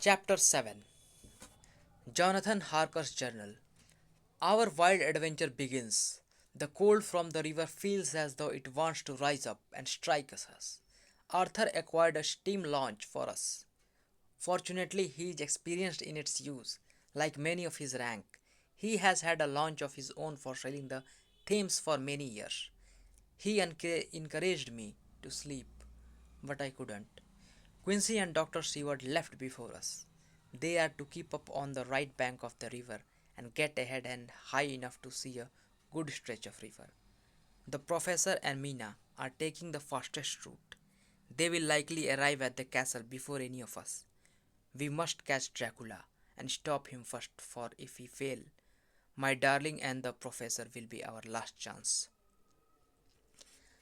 Chapter 7. Jonathan Harker's Journal. Our wild adventure begins. The cold from the river feels as though it wants to rise up and strike us. Arthur acquired a steam launch for us. Fortunately, he is experienced in its use. Like many of his rank, he has had a launch of his own for sailing the Thames for many years. He encouraged me to sleep, but I couldn't. Quincy and Dr. Seward left before us. They are to keep up on the right bank of the river and get ahead and high enough to see a good stretch of river. The professor and Mina are taking the fastest route. They will likely arrive at the castle before any of us. We must catch Dracula and stop him first, for if we fail, my darling and the professor will be our last chance.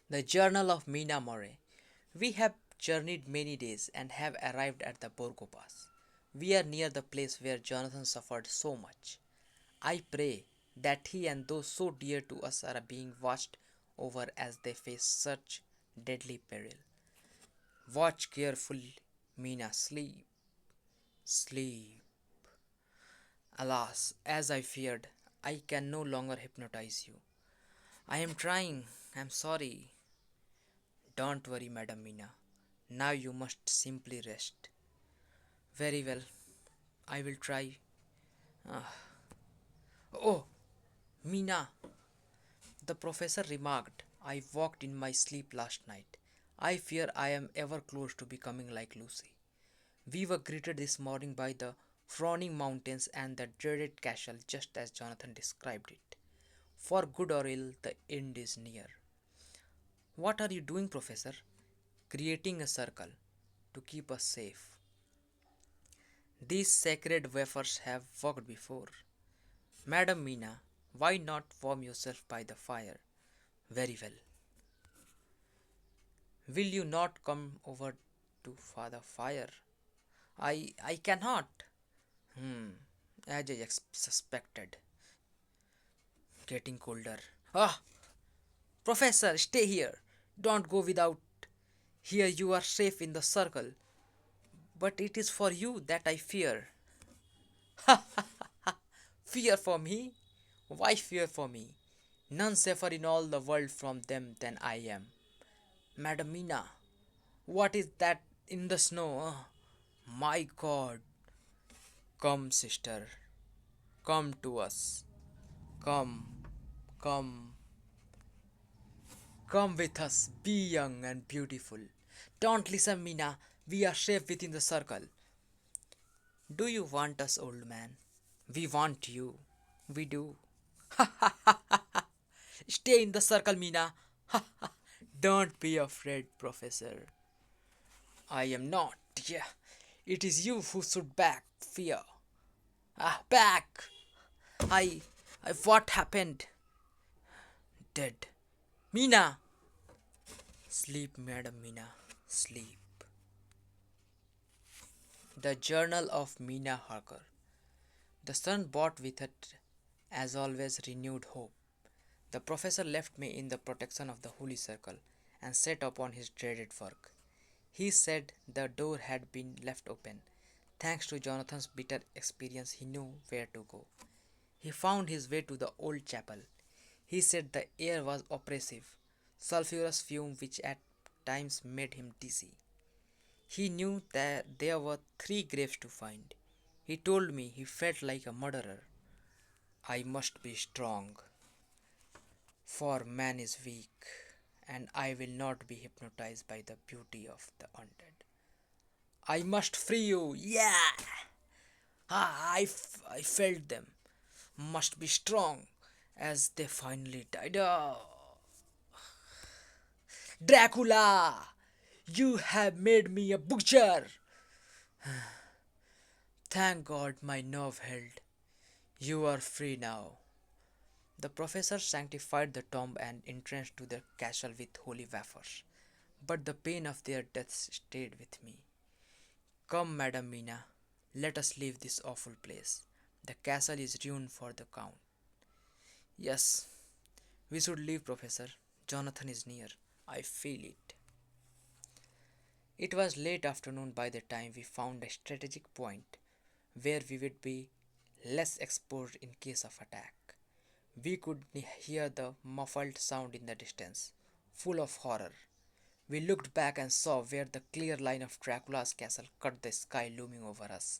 The Journal of Mina More. We have journeyed many days and have arrived at the Borgo Pass. We are near the place where Jonathan suffered so much. I pray that he and those so dear to us are being watched over as they face such deadly peril. Watch carefully, Mina. Sleep, sleep. Alas, as I feared, I can no longer hypnotize you. I am trying. I am sorry. Don't worry, Madam Mina. Now you must simply rest. Very well, I will try. Ah. Oh, Mina, the professor remarked. I walked in my sleep last night. I fear I am ever close to becoming like Lucy. We were greeted this morning by the frowning mountains and the dreaded castle just as Jonathan described it. For good or ill, the end is near. What are you doing, Professor? Creating a circle to keep us safe. These sacred wafers have worked before. Madam Mina, why not warm yourself by the fire? Very well. Will you not come over to Father Fire? I cannot. As I suspected. Getting colder. Ah, Professor, stay here. Don't go without. Here you are safe in the circle. But it is for you that I fear. Fear for me? Why fear for me? None safer in all the world from them than I am. Madam Mina, what is that in the snow? My God. Come, sister. Come to us. Come, come, come with us. Be young and beautiful. Don't listen, Mina. We are safe within the circle. Do you want us, old man? We want you. We do. Stay in the circle, Mina. Don't be afraid, Professor. I am not. Yeah. It is you who should back fear. Back! What happened? Dead. Mina! Sleep, Madam Mina. Sleep. The Journal of Mina Harker. The sun brought with it, as always, renewed hope. The professor left me in the protection of the Holy Circle and set upon his dreaded work. He said the door had been left open. Thanks to Jonathan's bitter experience, he knew where to go. He found his way to the old chapel. He said the air was oppressive, sulphurous fume which at times made him dizzy. He knew that there were 3 graves to find. He told me he felt like a murderer. I must be strong, for man is weak, and I will not be hypnotized by the beauty of the undead. I must free you, yeah! I felt them. Must be strong, as they finally died. Oh. Dracula! You have made me a butcher! Thank God my nerve held. You are free now. The professor sanctified the tomb and entrance to the castle with holy wafers, but the pain of their deaths stayed with me. Come, Madam Mina, let us leave this awful place. The castle is ruined for the count. Yes, we should leave, Professor. Jonathan is near. I feel it. It was late afternoon by the time we found a strategic point where we would be less exposed in case of attack. We could hear the muffled sound in the distance, full of horror. We looked back and saw where the clear line of Dracula's castle cut the sky looming over us.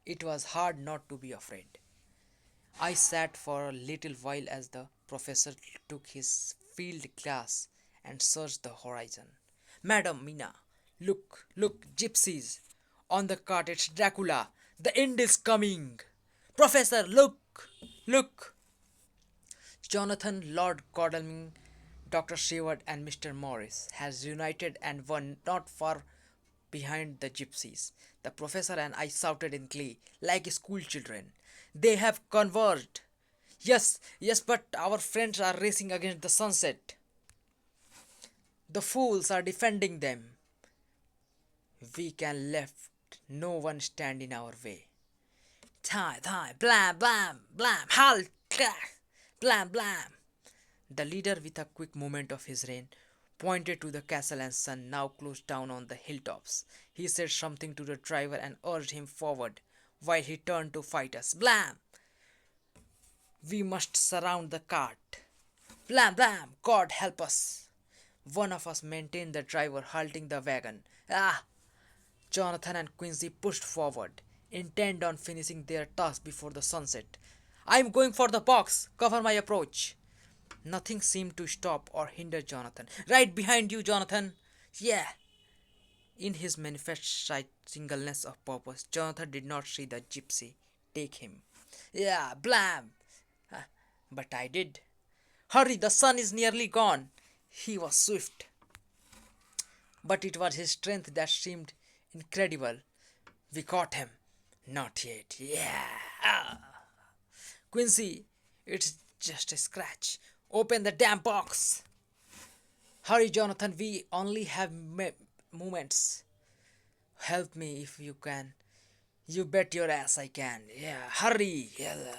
It was hard not to be afraid. I sat for a little while as the professor took his field glass and searched the horizon. Madam Mina, look, look, gypsies! On the cart, it's Dracula! The end is coming! Professor, look! Look! Jonathan, Lord Godalming, Dr. Seward, and Mr. Morris has united and were not far behind the gypsies. The professor and I shouted in glee, like school children. They have converged. Yes, yes, but our friends are racing against the sunset. The fools are defending them. We can let no one stand in our way. Tie, blam, blam, blam, halt, clack, blam, blam. The leader, with a quick movement of his rein, pointed to the castle and sun now close down on the hilltops. He said something to the driver and urged him forward, while he turned to fight us. Blam! We must surround the cart. Blam, blam! God help us! One of us maintained the driver, halting the wagon. Ah! Jonathan and Quincy pushed forward, intent on finishing their task before the sunset. I'm going for the box. Cover my approach. Nothing seemed to stop or hinder Jonathan. Right behind you, Jonathan. Yeah. In his manifest singleness of purpose, Jonathan did not see the gypsy take him. Yeah, blam. Ah, but I did. Hurry, the sun is nearly gone. He was swift, but it was his strength that seemed incredible. We caught him. Not yet. Yeah. Ah. Quincy, it's just a scratch. Open the damn box. Hurry, Jonathan. We only have moments. Help me if you can. You bet your ass I can. Yeah, hurry. Yeah.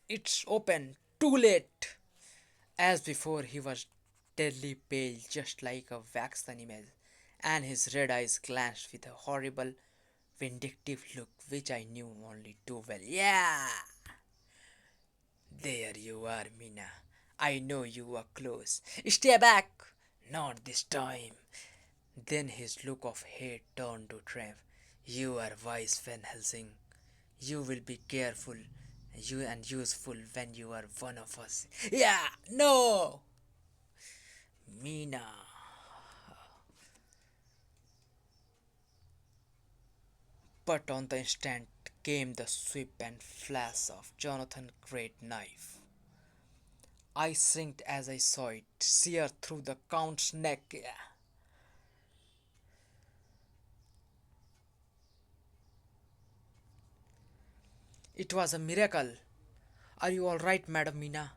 It's open. Too late. As before, he was deadly pale, just like a wax animal, and his red eyes glanced with a horrible, vindictive look which I knew only too well. Yeah! There you are, Mina. I know you were close. Stay back! Not this time. Then his look of hate turned to triumph. You are wise, Van Helsing. You will be careful you and useful when you are one of us. Yeah, no! Mina. But on the instant came the sweep and flash of Jonathan's great knife. I shrieked as I saw it sear through the Count's neck. Yeah. It was a miracle. Are you all right, Madam Mina?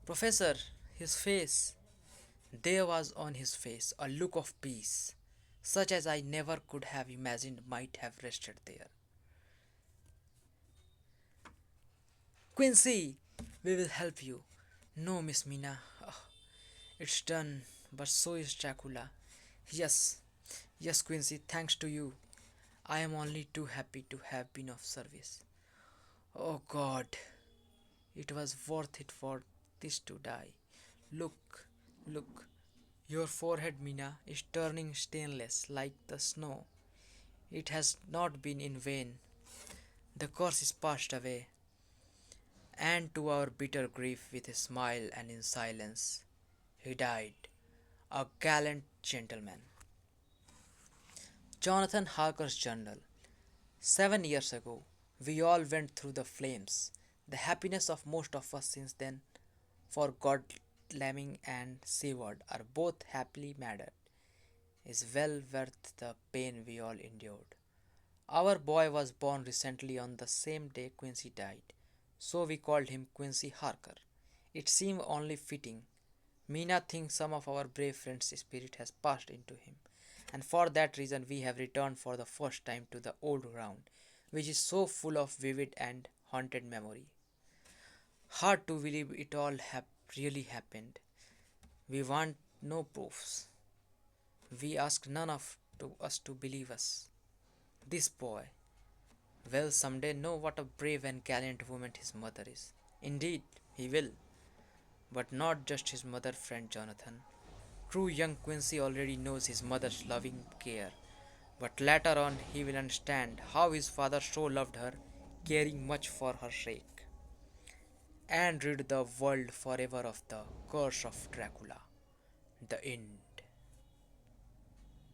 Professor, his face. There was on his face a look of peace, such as I never could have imagined might have rested there. Quincy, we will help you. No, Miss Mina. Oh, it's done, but so is Dracula. Yes, yes, Quincy, thanks to you. I am only too happy to have been of service. Oh God, it was worth it for this to die. Look, look, your forehead, Mina, is turning stainless like the snow. It has not been in vain. The curse is passed away, and to our bitter grief, with a smile and in silence, he died, a gallant gentleman. Jonathan Harker's journal. 7 years ago, we all went through the flames. The happiness of most of us since then, for God, Lemming and Seward are both happily married, is well worth the pain we all endured. Our boy was born recently on the same day Quincy died, so we called him Quincy Harker. It seemed only fitting. Mina thinks some of our brave friend's spirit has passed into him, and for that reason we have returned for the first time to the old ground, which is so full of vivid and haunted memory. Hard to believe it all really happened. We want no proofs. We ask none of to us to believe us. This boy will someday know what a brave and gallant woman his mother is. Indeed, he will, but not just his mother friend Jonathan. True young Quincy already knows his mother's loving care, but later on he will understand how his father so loved her, caring much for her sake, and rid the world forever of the curse of Dracula. The end.